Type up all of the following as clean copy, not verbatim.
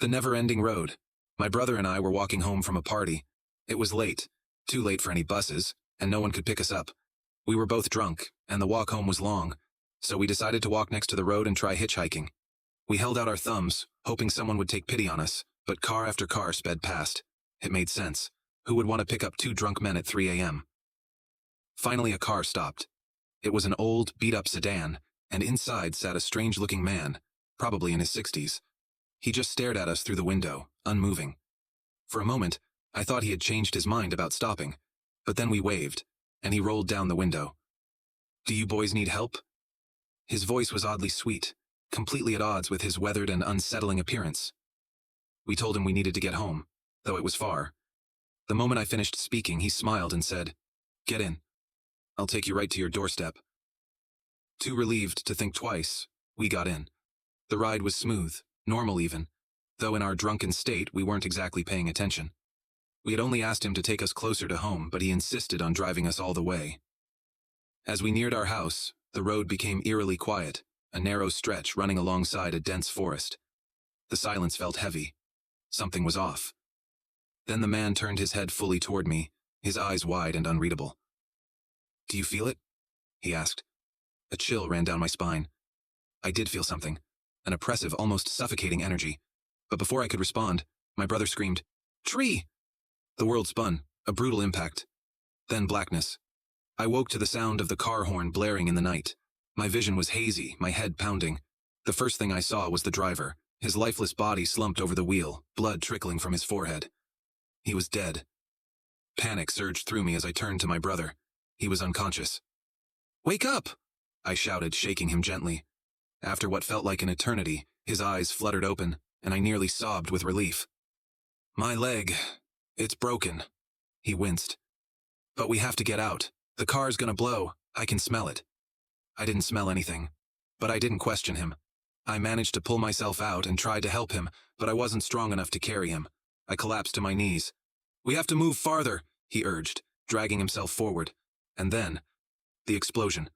The never-ending road. My brother and I were walking home from a party. It was late, too late for any buses, and no one could pick us up. We were both drunk, and the walk home was long, so we decided to walk next to the road and try hitchhiking. We held out our thumbs, hoping someone would take pity on us, but car after car sped past. It made sense. Who would want to pick up two drunk men at 3 a.m.? Finally, a car stopped. It was an old, beat-up sedan, and inside sat a strange-looking man, probably in his 60s. He just stared at us through the window, unmoving. For a moment, I thought he had changed his mind about stopping, but then we waved, and he rolled down the window. "Do you boys need help?" His voice was oddly sweet, completely at odds with his weathered and unsettling appearance. We told him we needed to get home, though it was far. The moment I finished speaking, he smiled and said, "Get in. I'll take you right to your doorstep." Too relieved to think twice, we got in. The ride was smooth, normal even, though in our drunken state we weren't exactly paying attention. We had only asked him to take us closer to home, but he insisted on driving us all the way. As we neared our house, the road became eerily quiet, a narrow stretch running alongside a dense forest. The silence felt heavy. Something was off. Then the man turned his head fully toward me, his eyes wide and unreadable. "Do you feel it?" he asked. A chill ran down my spine. I did feel something, an oppressive, almost suffocating energy. But before I could respond, my brother screamed, "Tree!" The world spun, a brutal impact. Then blackness. I woke to the sound of the car horn blaring in the night. My vision was hazy, my head pounding. The first thing I saw was the driver, his lifeless body slumped over the wheel, blood trickling from his forehead. He was dead. Panic surged through me as I turned to my brother. He was unconscious. "Wake up!" I shouted, shaking him gently. After what felt like an eternity, his eyes fluttered open, and I nearly sobbed with relief. "My leg. It's broken." He winced. "But we have to get out. The car's gonna blow. I can smell it." I didn't smell anything, but I didn't question him. I managed to pull myself out and tried to help him, but I wasn't strong enough to carry him. I collapsed to my knees. "We have to move farther," he urged, dragging himself forward. And then, the explosion.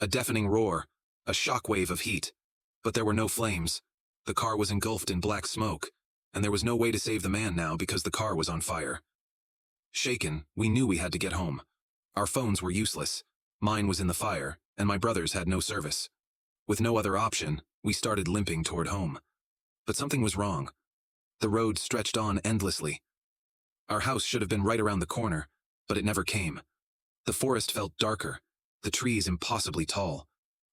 A deafening roar, a shockwave of heat. But there were no flames. The car was engulfed in black smoke, and there was no way to save the man now because the car was on fire. Shaken, we knew we had to get home. Our phones were useless. Mine was in the fire, and my brother's had no service. With no other option, we started limping toward home. But something was wrong. The road stretched on endlessly. Our house should have been right around the corner, but it never came. The forest felt darker, the trees impossibly tall.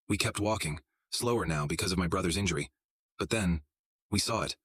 We kept walking, slower now because of my brother's injury. But then, we saw it.